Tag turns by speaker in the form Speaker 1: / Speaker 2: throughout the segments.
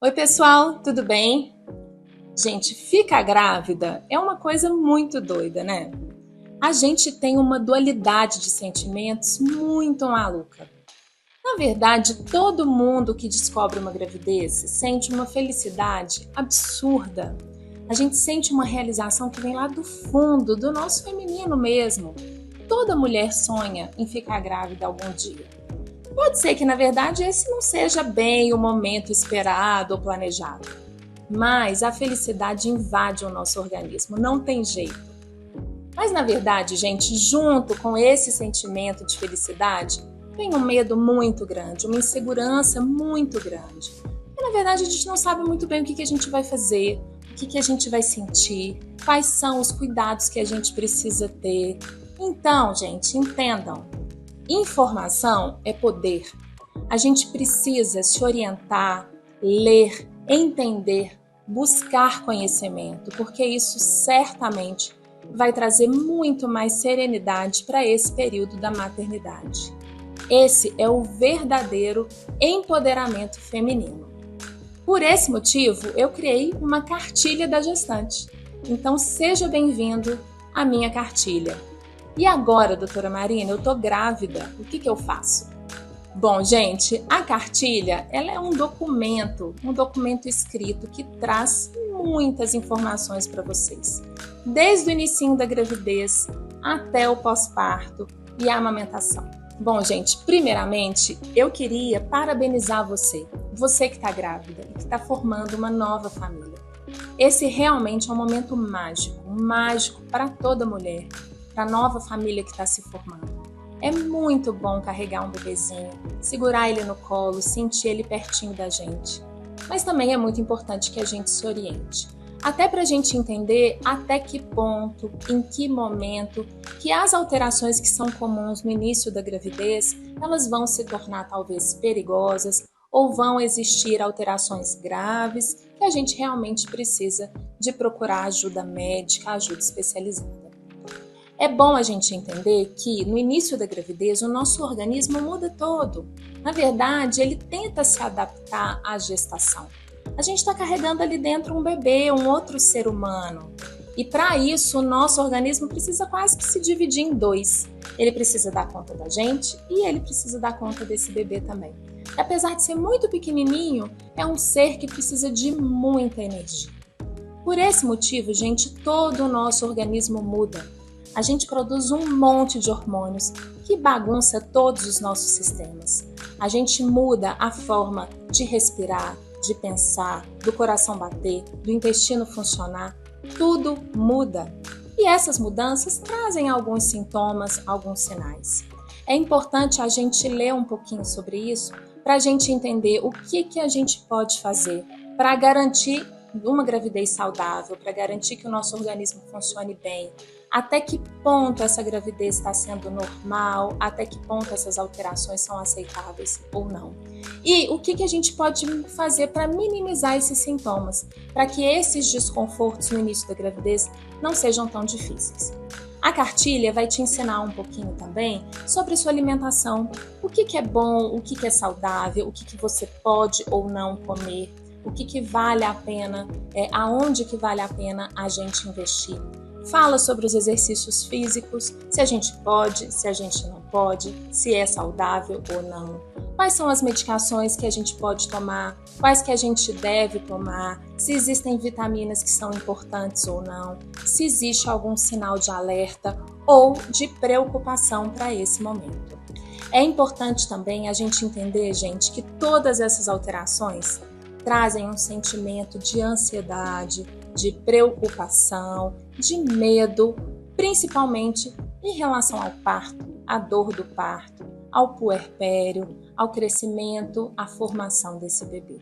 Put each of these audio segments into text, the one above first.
Speaker 1: Oi, pessoal, tudo bem? Gente, ficar grávida é uma coisa muito doida, né? A gente tem uma dualidade de sentimentos muito maluca. Na verdade, todo mundo que descobre uma gravidez sente uma felicidade absurda. A gente sente uma realização que vem lá do fundo, do nosso feminino mesmo. Toda mulher sonha em ficar grávida algum dia. Pode ser que, na verdade, esse não seja bem o momento esperado ou planejado. Mas a felicidade invade o nosso organismo, não tem jeito. Mas na verdade, gente, junto com esse sentimento de felicidade, vem um medo muito grande, uma insegurança muito grande. E na verdade, a gente não sabe muito bem o que a gente vai fazer, o que a gente vai sentir, quais são os cuidados que a gente precisa ter. Então, gente, entendam, informação é poder. A gente precisa se orientar, ler, entender, buscar conhecimento, porque isso certamente vai trazer muito mais serenidade para esse período da maternidade. Esse é o verdadeiro empoderamento feminino. Por esse motivo, eu criei uma cartilha da gestante. Então, seja bem-vindo à minha cartilha. E agora, doutora Marina, eu tô grávida, o que eu faço? Bom, gente, a cartilha, ela é um documento escrito que traz muitas informações para vocês. Desde o início da gravidez até o pós-parto e a amamentação. Bom, gente, primeiramente, eu queria parabenizar você que está grávida e que está formando uma nova família. Esse realmente é um momento mágico para toda mulher, para a nova família que está se formando. É muito bom carregar um bebezinho, segurar ele no colo, sentir ele pertinho da gente. Mas também é muito importante que a gente se oriente. Até para a gente entender até que ponto, em que momento, que as alterações que são comuns no início da gravidez, elas vão se tornar talvez perigosas ou vão existir alterações graves que a gente realmente precisa de procurar ajuda médica, ajuda especializada. É bom a gente entender que no início da gravidez o nosso organismo muda todo. Na verdade, ele tenta se adaptar à gestação. A gente está carregando ali dentro um bebê, um outro ser humano. E para isso, o nosso organismo precisa quase que se dividir em dois. Ele precisa dar conta da gente e ele precisa dar conta desse bebê também. E apesar de ser muito pequenininho, é um ser que precisa de muita energia. Por esse motivo, gente, todo o nosso organismo muda. A gente produz um monte de hormônios que bagunça todos os nossos sistemas. A gente muda a forma de respirar, de pensar, do coração bater, do intestino funcionar. Tudo muda. E essas mudanças trazem alguns sintomas, alguns sinais. É importante a gente ler um pouquinho sobre isso para a gente entender o que a gente pode fazer para garantir uma gravidez saudável, para garantir que o nosso organismo funcione bem, até que ponto essa gravidez está sendo normal, até que ponto essas alterações são aceitáveis ou não. E o que a gente pode fazer para minimizar esses sintomas, para que esses desconfortos no início da gravidez não sejam tão difíceis. A cartilha vai te ensinar um pouquinho também sobre sua alimentação, o que é bom, o que é saudável, o que você pode ou não comer, o que vale a pena, aonde que vale a pena a gente investir. Fala sobre os exercícios físicos, se a gente pode, se a gente não pode, se é saudável ou não. Quais são as medicações que a gente pode tomar, quais que a gente deve tomar, se existem vitaminas que são importantes ou não, se existe algum sinal de alerta ou de preocupação para esse momento. É importante também a gente entender, gente, que todas essas alterações trazem um sentimento de ansiedade, de preocupação, de medo, principalmente em relação ao parto, à dor do parto, ao puerpério, ao crescimento, à formação desse bebê.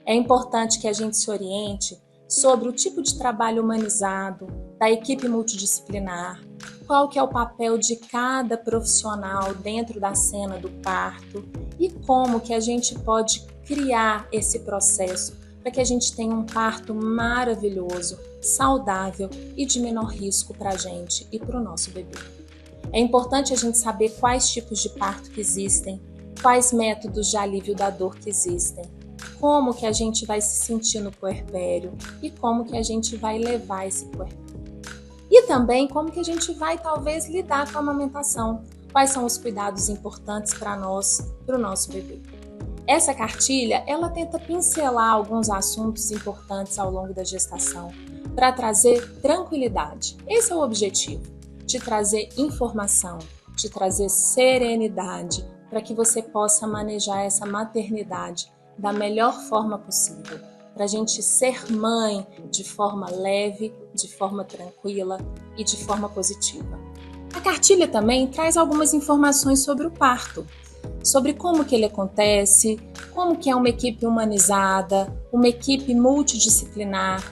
Speaker 1: É importante que a gente se oriente sobre o tipo de trabalho humanizado da equipe multidisciplinar, qual que é o papel de cada profissional dentro da cena do parto e como que a gente pode criar esse processo para que a gente tenha um parto maravilhoso, saudável e de menor risco para a gente e para o nosso bebê. É importante a gente saber quais tipos de parto que existem, quais métodos de alívio da dor que existem, como que a gente vai se sentir no puerpério e como que a gente vai levar esse puerpério. E também como que a gente vai talvez lidar com a amamentação, quais são os cuidados importantes para nós, para o nosso bebê. Essa cartilha, ela tenta pincelar alguns assuntos importantes ao longo da gestação para trazer tranquilidade. Esse é o objetivo, te trazer informação, te trazer serenidade para que você possa manejar essa maternidade da melhor forma possível, para a gente ser mãe de forma leve, de forma tranquila e de forma positiva. A cartilha também traz algumas informações sobre o parto, sobre como que ele acontece, como que é uma equipe humanizada, uma equipe multidisciplinar,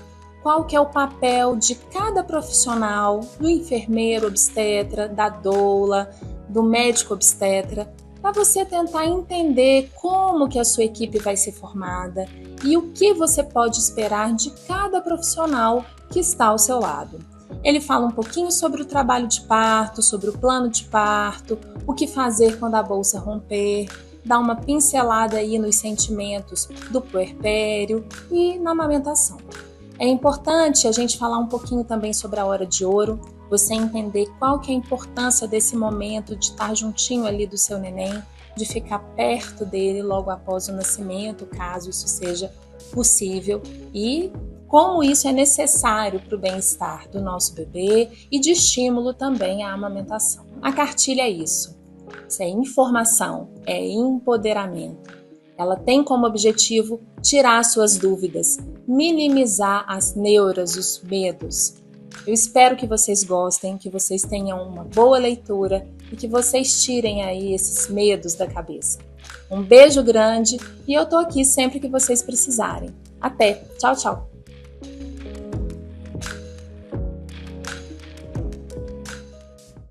Speaker 1: qual que é o papel de cada profissional, do enfermeiro obstetra, da doula, do médico obstetra, para você tentar entender como que a sua equipe vai ser formada e o que você pode esperar de cada profissional que está ao seu lado. Ele fala um pouquinho sobre o trabalho de parto, sobre o plano de parto, o que fazer quando a bolsa romper, dá uma pincelada aí nos sentimentos do puerpério e na amamentação. É importante a gente falar um pouquinho também sobre a hora de ouro, você entender qual que é a importância desse momento de estar juntinho ali do seu neném, de ficar perto dele logo após o nascimento, caso isso seja possível, e como isso é necessário para o bem-estar do nosso bebê e de estímulo também à amamentação. A cartilha é isso. Isso é informação, é empoderamento. Ela tem como objetivo tirar suas dúvidas, minimizar as neuras, os medos. Eu espero que vocês gostem, que vocês tenham uma boa leitura e que vocês tirem aí esses medos da cabeça. Um beijo grande e eu tô aqui sempre que vocês precisarem. Até! Tchau, tchau!